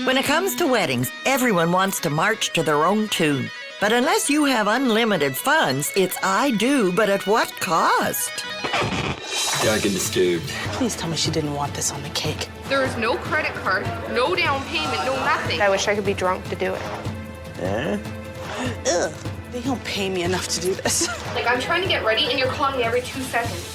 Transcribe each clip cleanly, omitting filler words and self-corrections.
When it comes to weddings, everyone wants to march to their own tune. But unless you have unlimited funds, it's I do, but at what cost? Dark and disturbed. Please tell me she didn't want this on the cake. There is no credit card, no down payment, no nothing. I wish I could be drunk to do it. Ugh, they don't pay me enough to do this. Like, I'm trying to get ready and you're calling me every 2 seconds.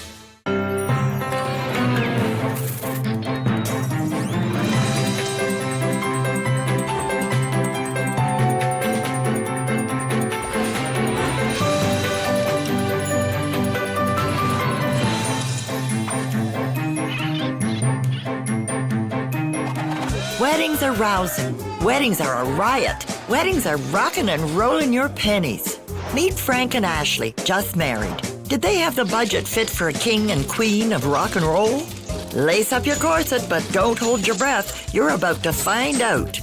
Weddings are rousing. Weddings are a riot. Weddings are rocking and rolling your pennies. Meet Frank and Ashley, just married. Did they have the budget fit for a king and queen of rock and roll? Lace up your corset, but don't hold your breath. You're about to find out.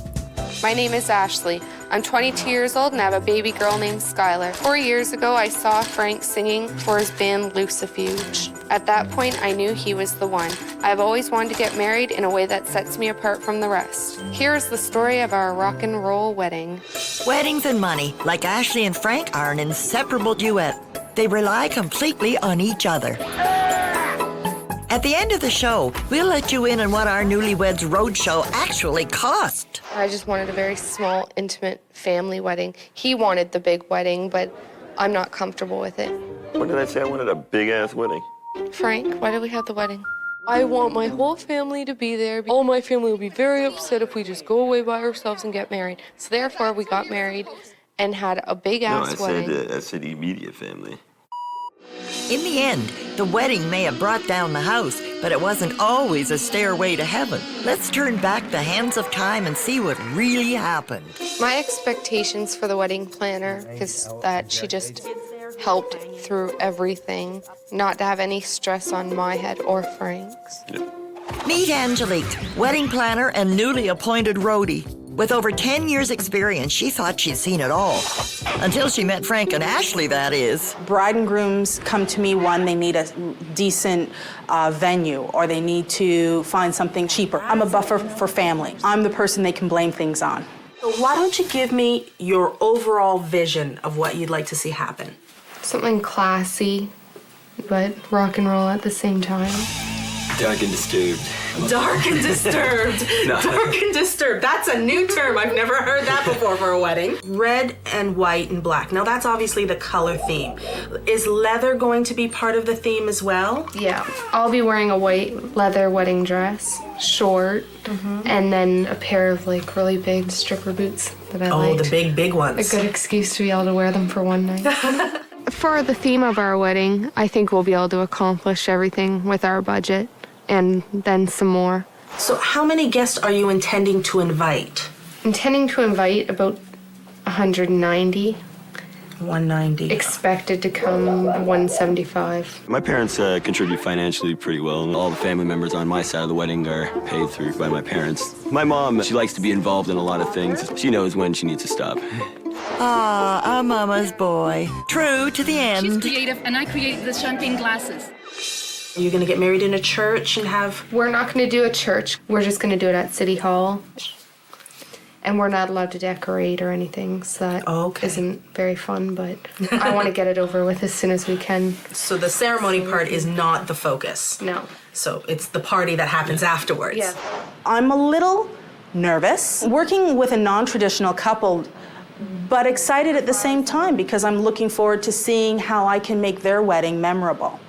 My name is Ashley. I'm 22 years old and I have a baby girl named Skylar. 4 years ago, I saw Frank singing for his band Lucifuge. At that point, I knew he was the one. I've always wanted to get married in a way that sets me apart from the rest. Here's the story of our rock and roll wedding. Weddings and money, like Ashley and Frank, are an inseparable duet. They rely completely on each other. At the end of the show, we'll let you in on what our Newlyweds Roadshow actually cost. I just wanted a very small, intimate family wedding. He wanted the big wedding, but I'm not comfortable with it. What did I say? I wanted a big-ass wedding. Frank, why did we have the wedding? I want my whole family to be there. All my family will be very upset if we just go away by ourselves and get married. So therefore, we got married and had a big-ass wedding. I said immediate family. In the end, the wedding may have brought down the house, but it wasn't always a stairway to heaven. Let's turn back the hands of time and see what really happened. My expectations for the wedding planner is that she just helped through everything, not to have any stress on my head or Frank's. Meet Angelique, wedding planner and newly appointed roadie. With over 10 years' experience, she thought she'd seen it all. Until she met Frank and Ashley, that is. Bride and grooms come to me, one, they need a decent venue, or they need to find something cheaper. I'm a buffer for family. I'm the person they can blame things on. So why don't you give me your overall vision of what you'd like to see happen? Something classy, but rock and roll at the same time. Dark and disturbed. Dark and disturbed. No. Dark and disturbed. That's a new term. I've never heard that before for a wedding. Red and white and black. Now that's obviously the color theme. Is leather going to be part of the theme as well? Yeah, I'll be wearing a white leather wedding dress, short, and then a pair of like really big stripper boots that I like. Oh, the big ones. A good excuse to be able to wear them for one night. For the theme of our wedding, I think we'll be able to accomplish everything with our budget and then some more. So how many guests are you intending to invite? Intending to invite about 190. 190. Expected to come 175. My parents contribute financially pretty well. All the family members on my side of the wedding are paid through by my parents. My mom, she likes to be involved in a lot of things. She knows when she needs to stop. Ah, a mama's boy. True to the end. She's creative, and I created the champagne glasses. Are you going to get married in a church and have... We're not going to do a church. We're just going to do it at City Hall. And we're not allowed to decorate or anything, so that isn't very fun, but I want to get it over with as soon as we can. So the ceremony part is not the focus? No. So it's the party that happens afterwards? Yeah. I'm a little nervous. Working with a non-traditional couple, but excited at the same time because I'm looking forward to seeing how I can make their wedding memorable.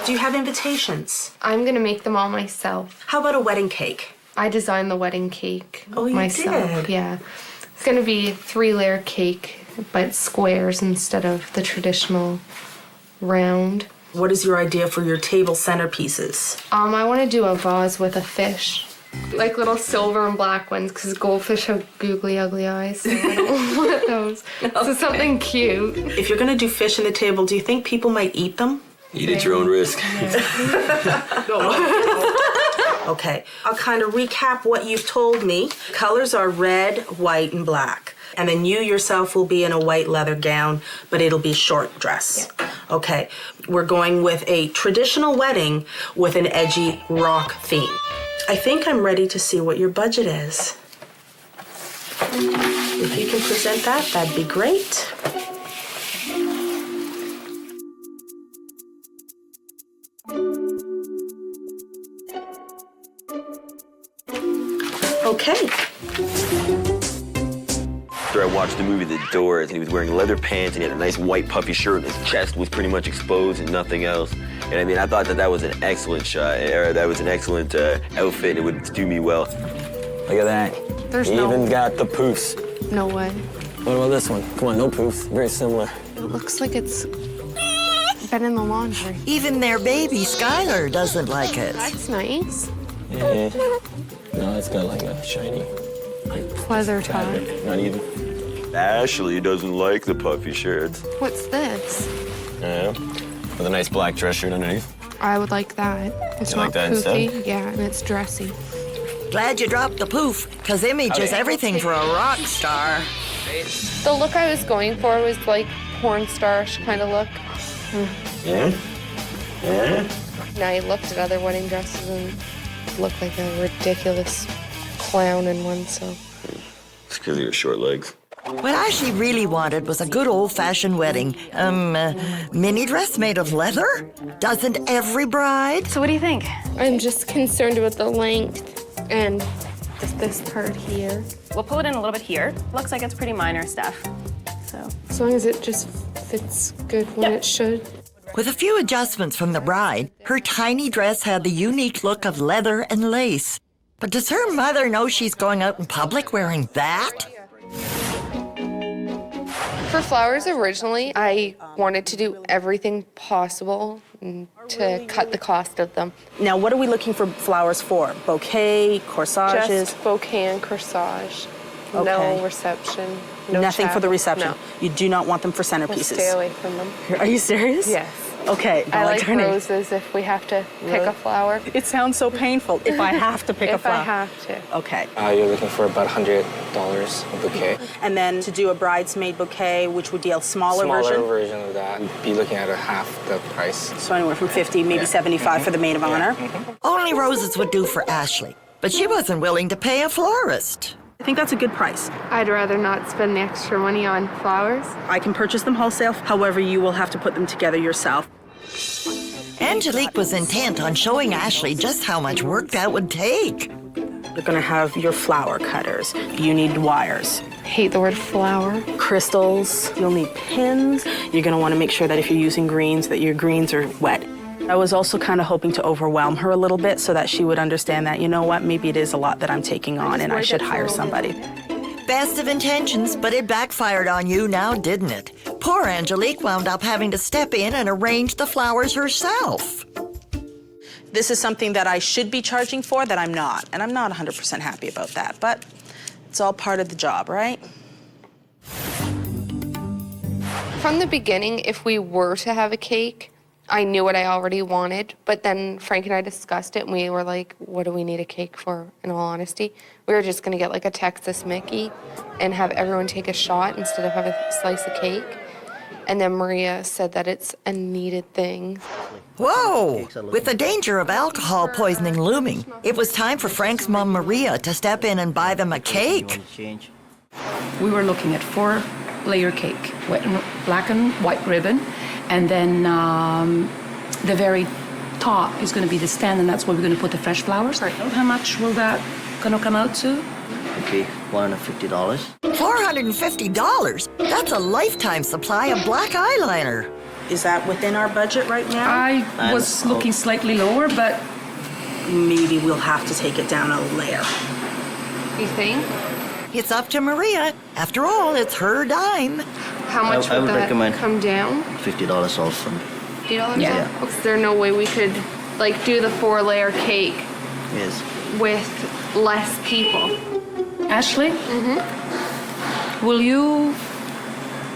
Do you have invitations? I'm going to make them all myself. How about a wedding cake? I designed the wedding cake you myself. Did? Yeah. It's going to be a 3-layer cake, but squares instead of the traditional round. What is your idea for your table centerpieces? I want to do a vase with a fish. Like little silver and black ones, because goldfish have googly ugly eyes, so I don't want those. So something cute. If you're going to do fish on the table, do you think people might eat them? Eat at your own risk. Okay, I'll kind of recap what you've told me. Colors are red, white, and black. And then you yourself will be in a white leather gown, but it'll be short dress. Yeah. Okay, we're going with a traditional wedding with an edgy rock theme. I think I'm ready to see what your budget is. If you can present that, that'd be great. Okay. After I watched the movie The Doors, and he was wearing leather pants, and he had a nice white puffy shirt, and his chest was pretty much exposed and nothing else. And I mean, I thought that was an excellent shot, or that was an excellent outfit, and it would do me well. Look at that. There's he even got the poofs. No way. What about this one? Come on, no poofs. Very similar. It looks like it's been in the laundry. Even their baby, Skylar, doesn't like it. That's nice. Yeah. No, it's got like a shiny Leather tie. Not even. Ashley doesn't like the puffy shirts. What's this? Yeah. With a nice black dress shirt underneath. I would like that. It's You not like that poofy. instead? Yeah, and it's dressy. Glad you dropped the poof, because image is everything for a rock star. The look I was going for was like porn star-ish kind of look. Yeah? Yeah? Now I looked at other wedding dresses and looked like a ridiculous clown in one, so. It's because of your short legs. What Ashley really wanted was a good old-fashioned wedding. Mini dress made of leather? Doesn't every bride? So what do you think? I'm just concerned with the length and just this part here. We'll pull it in a little bit here. Looks like it's pretty minor stuff. So. As long as it just fits good when it should. With a few adjustments from the bride, her tiny dress had the unique look of leather and lace. But does her mother know she's going out in public wearing that? For flowers originally, I wanted to do everything possible to cut the cost of them. Now, what are we looking for flowers for? Bouquet, corsages? Just bouquet and corsage. Okay. No reception. No Nothing for the chapel. reception? No. You do not want them for We'll centerpieces? stay away from them. Are you serious? Yes. Okay. I like her name. roses if we have to pick a flower. It sounds so painful. If I have to pick a If flower. I have to. Okay. You're looking for about $100 a bouquet. And then to do a bridesmaid bouquet, which would be a smaller version? of that, you'd be looking at a half the price. So anywhere from 50, maybe 75 for the maid of honor. Only roses would do for Ashley, but she wasn't willing to pay a florist. I think that's a good price. I'd rather not spend the extra money on flowers. I can purchase them wholesale. However, you will have to put them together yourself. Angelique was intent on showing Ashley just how much work that would take. You're gonna have your flower cutters. You need wires, Hate the word flower. crystals. You'll need pins. You're gonna wanna make sure that if you're using greens, that your greens are wet. I was also kind of hoping to overwhelm her a little bit so that she would understand that, you know what, maybe it is a lot that I'm taking on and I should hire somebody. Best of intentions, but it backfired on you now, didn't it? Poor Angelique wound up having to step in and arrange the flowers herself. This is something that I should be charging for that I'm not, and I'm not 100% happy about that, but it's all part of the job, right? From the beginning, if we were to have a cake, I knew what I already wanted, but then Frank and I discussed it and we were like, what do we need a cake for, in all honesty? We were just gonna get like a Texas Mickey and have everyone take a shot instead of have a slice of cake. And then Maria said that it's a needed thing. Whoa! With the danger of alcohol poisoning looming, it was time for Frank's mom, Maria, to step in and buy them a cake. We were looking at 4-layer cake, black and white ribbon, and then the very top is going to be the stand, and that's where we're going to put the fresh flowers. How much will that going to come out to? Okay, $150. $450? That's a lifetime supply of black eyeliner. Is that within our budget right now? I was looking slightly lower, but Maybe we'll have to take it down a layer. You think? It's up to Maria. After all, it's her dime. How much I would would that recommend come down? $50 also. $50? Yeah. Is there no way we could like do the 4-layer cake Yes. with less people? Ashley? Will you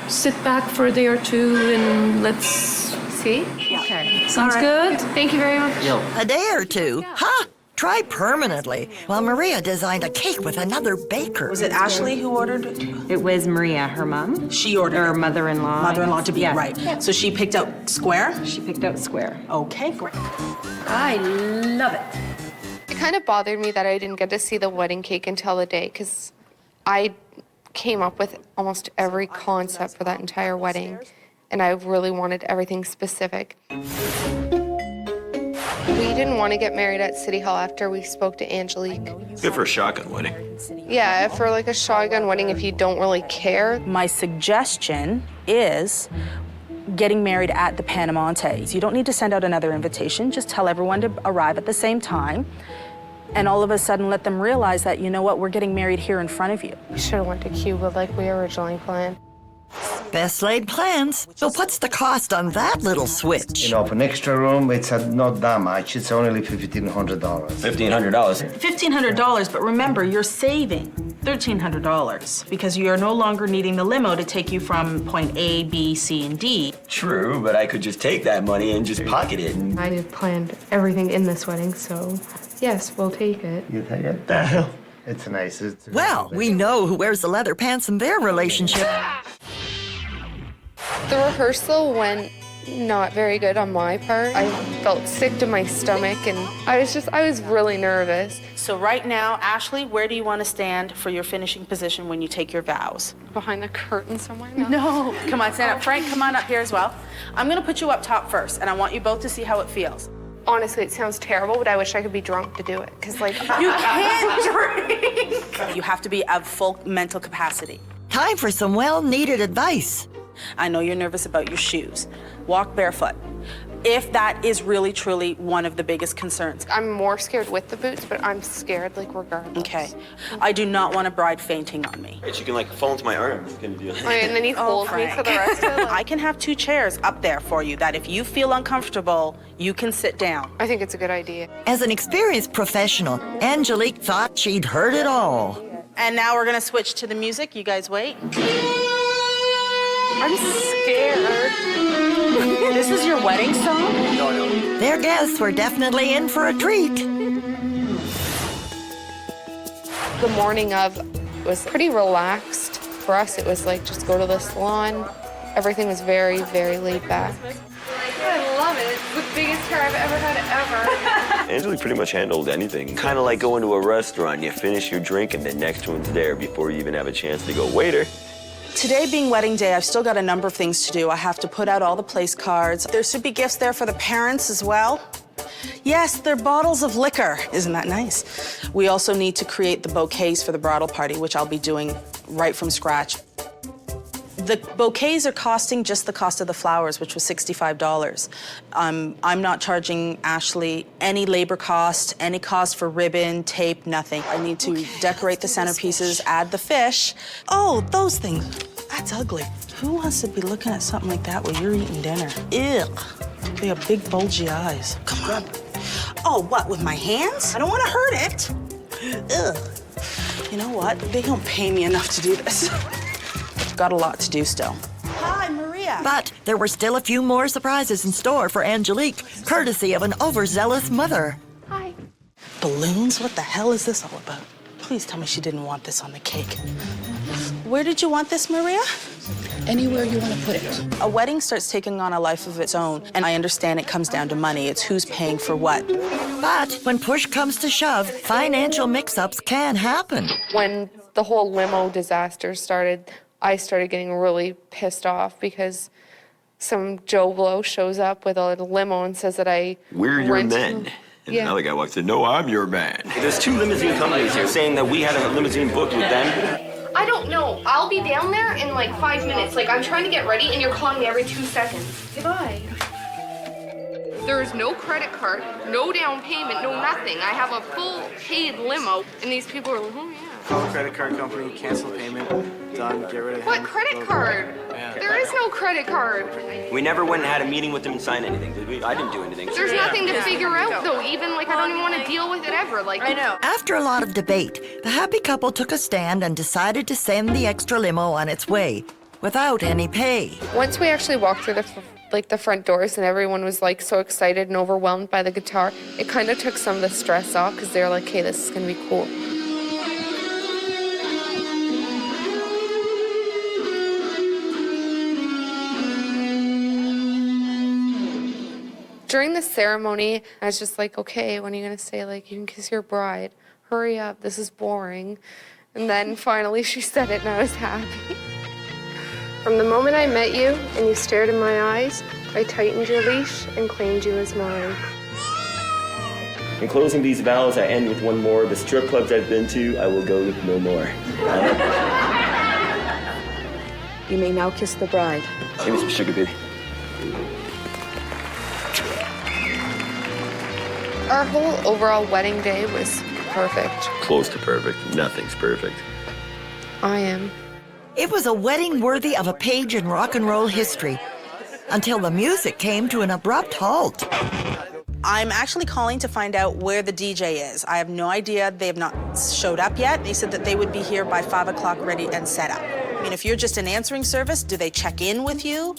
sit back for a day or two and let's See? Okay. Sounds good? Thank you very much. Yo, A day or two. Ha! Try permanently. While Maria designed a cake with another baker. Was it Ashley who ordered it? It was Maria, her mom. She ordered Or it. mother-in-law. Mother-in-law to be, Yes. right. So she picked out square? She picked out square. Okay, great. I love it. It kind of bothered me that I didn't get to see the wedding cake until the day because I came up with almost every concept for that entire wedding, and I really wanted everything specific. We didn't want to get married at City Hall after we spoke to Angelique. Good for a shotgun wedding. Yeah, for like a shotgun wedding, if you don't really care. My suggestion is getting married at the Panamontes. You don't need to send out another invitation. Just tell everyone to arrive at the same time. And all of a sudden let them realize that, you know what, we're getting married here in front of you. We should have went to Cuba like we originally planned. Best laid plans. So what's the cost on that little switch? You know, for an extra room, it's not that much. It's only $1,500. $1,500. $1,500, but remember, you're saving $1,300 because you're no longer needing the limo to take you from point A, B, C, and D. True, but I could just take that money and just pocket it. I have planned everything in this wedding, so yes, we'll take it. You take it? The hell? It's nice. Well, we know who wears the leather pants in their relationship. The rehearsal went not very good on my part. I felt sick to my stomach, and I was really nervous. So right now, Ashley, where do you want to stand for your finishing position when you take your vows? Behind the curtain somewhere? No. Come on, stand up. Frank, come on up here as well. I'm going to put you up top first, and I want you both to see how it feels. Honestly, it sounds terrible, but I wish I could be drunk to do it, because like... You can't drink! You have to be at full mental capacity. Time for some well-needed advice. I know you're nervous about your shoes. Walk barefoot. If that is really, truly one of the biggest concerns. I'm more scared with the boots, but I'm scared, like, regardless. Okay. I do not want a bride fainting on me. Right, you can like fall into my arms. Gonna do Oh, and then he holds me for the rest of it. I can have 2 chairs up there for you that if you feel uncomfortable, you can sit down. I think it's a good idea. As an experienced professional, Angelique thought she'd heard it all. And now we're gonna switch to the music. You guys wait. I'm scared. This is your wedding song? No. Their guests were definitely in for a treat. The morning of was pretty relaxed. For us, it was like just go to the salon. Everything was very, very laid back. I love it. It's the biggest car I've ever had ever. Angelique pretty much handled anything. Kind of like going to a restaurant. You finish your drink and the next one's there before you even have a chance to go, waiter. Today being wedding day, I've still got a number of things to do. I have to put out all the place cards. There should be gifts there for the parents as well. Yes, they're bottles of liquor. Isn't that nice? We also need to create the bouquets for the bridal party, which I'll be doing right from scratch. The bouquets are costing just the cost of the flowers, which was $65. I'm not charging Ashley any labor cost, any cost for ribbon, tape, nothing. I need to decorate the centerpieces, add the fish. Oh, those things. That's ugly. Who wants to be looking at something like that while you're eating dinner? Ew. They have big, bulgy eyes. Come on. Oh, what, with my hands? I don't want to hurt it. Ugh. You know what? They don't pay me enough to do this. Got a lot to do still. Hi, Maria. But there were still a few more surprises in store for Angelique, courtesy of an overzealous mother. Hi. Balloons? What the hell is this all about? Please tell me she didn't want this on the cake. Where did you want this, Maria? Anywhere you want to put it. A wedding starts taking on a life of its own, and I understand it comes down to money. It's who's paying for what. But when push comes to shove, financial mix-ups can happen. When the whole limo disaster started, I started getting really pissed off because some Joe Blow shows up with a limo and says that We're your rent- men. And Yeah. another guy walks in, no, I'm your man. There's 2 limousine companies here saying that we had a limousine booked with them. I don't know. I'll be down there in like 5 minutes. Like, I'm trying to get ready and you're calling me every 2 seconds. Goodbye. There is no credit card, no down payment, no nothing. I have a full paid limo, and these people are like, oh yeah. Call the credit card company, cancel payment, done, get rid of him. What credit card? Yeah. There is no credit card. We never went and had a meeting with them and signed anything, did we? I didn't do anything. There's nothing to figure out though. Even like I don't even want to deal with it ever. Like I know. After a lot of debate, the happy couple took a stand and decided to send the extra limo on its way, without any pay. Once we actually walked through the front doors and everyone was like so excited and overwhelmed by the guitar, it kind of took some of the stress off because they're like, hey, this is gonna be cool. During the ceremony, I was just like, okay, when are you gonna say like you can kiss your bride? Hurry up, this is boring. And then finally she said it and I was happy. From the moment I met you and you stared in my eyes, I tightened your leash and claimed you as mine. In closing these vows, I end with one more. The strip clubs I've been to, I will go no more. You may now kiss the bride. Give me some sugar, baby. Our whole overall wedding day was perfect. Close to perfect. Nothing's perfect. I am. It was a wedding worthy of a page in rock and roll history until the music came to an abrupt halt. I'm actually calling to find out where the DJ is. I have no idea. They have not showed up yet. They said that they would be here by 5 o'clock ready and set up. I mean, if you're just an answering service, do they check in with you?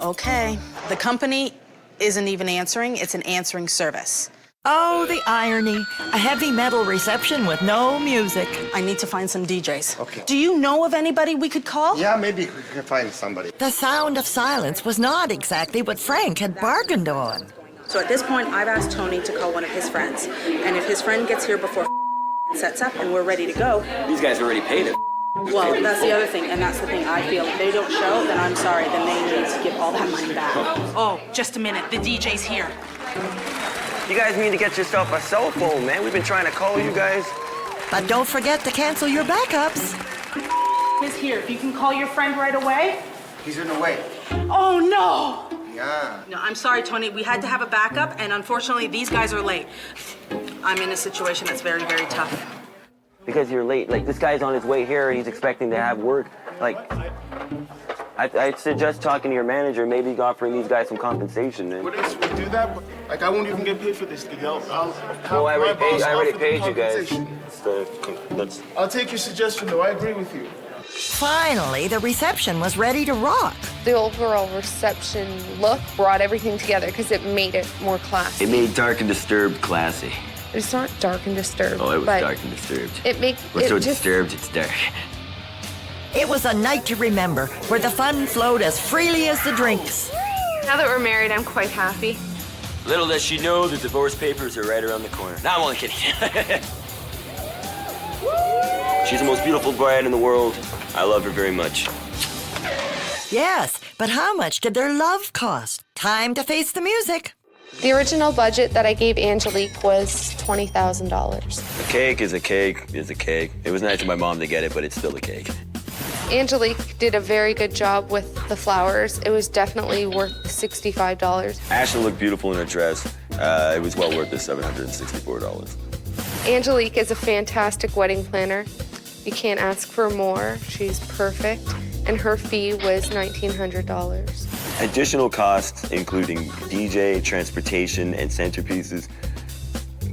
Okay. The company isn't even answering. It's an answering service. Oh, the irony. A heavy metal reception with no music. I need to find some DJs. Okay. Do you know of anybody we could call? Yeah, maybe we can find somebody. The sound of silence was not exactly what Frank had bargained on. So at this point, I've asked Tony to call one of his friends. And if his friend gets here before sets up and we're ready to go, These guys already paid it. well, that's the other thing, and that's the thing I feel. If they don't show, then I'm sorry, then they need to give all that money back. Oh, just a minute, the DJ's here. You guys need to get yourself a cell phone, man. We've been trying to call you guys. But don't forget to cancel your backups. Is here, if you can call your friend right away. He's in the way. Oh, no! Yeah. No, I'm sorry, Tony, we had to have a backup, and unfortunately, these guys are late. I'm in a situation that's very, very tough. Because you're late. Like, this guy's on his way here and he's expecting to have work. Like, I'd suggest talking to your manager, maybe offering these guys some compensation. And... What if we do that? Like, I won't even get paid for this thing. Well, I already paid you guys. I'll take your suggestion, though. I agree with you. Finally, the reception was ready to rock. The overall reception look brought everything together because it made it more classy. It made Dark and Disturbed classy. It's not dark and disturbed. Oh, it was but Dark and Disturbed. We're so disturbed, it's dark. It was a night to remember, where the fun flowed as freely as the drinks. Now that we're married, I'm quite happy. Little does she know the divorce papers are right around the corner. No, I'm only kidding. She's the most beautiful bride in the world. I love her very much. Yes, but how much did their love cost? Time to face the music. The original budget that I gave Angelique was $20,000. A cake is a cake is a cake. It was nice of my mom to get it, but it's still a cake. Angelique did a very good job with the flowers. It was definitely worth $65. Ashley looked beautiful in her dress. It was well worth the $764. Angelique is a fantastic wedding planner. You can't ask for more. She's perfect. And her fee was $1,900. Additional costs, including DJ, transportation, and centerpieces,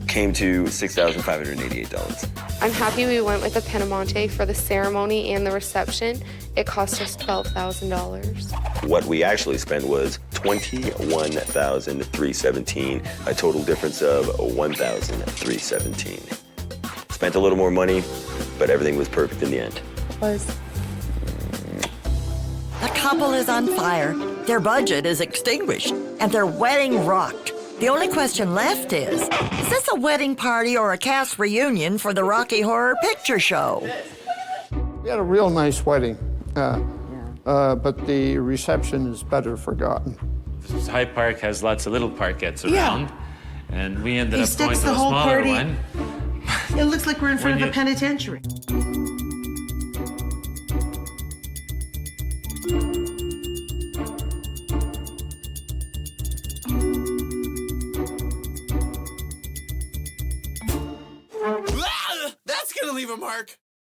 came to $6,588. I'm happy we went with the Piemonte for the ceremony and the reception. It cost us $12,000. What we actually spent was $21,317, a total difference of $1,317. Spent a little more money, but everything was perfect in the end. The couple is on fire, their budget is extinguished, and their wedding rocked. The only question left is this a wedding party or a cast reunion for the Rocky Horror Picture Show? We had a real nice wedding, but the reception is better forgotten. High Park has lots of little parkettes around, and we ended up going sticks to the a whole smaller party. one. It looks like we're in front of a penitentiary. That's gonna leave a mark.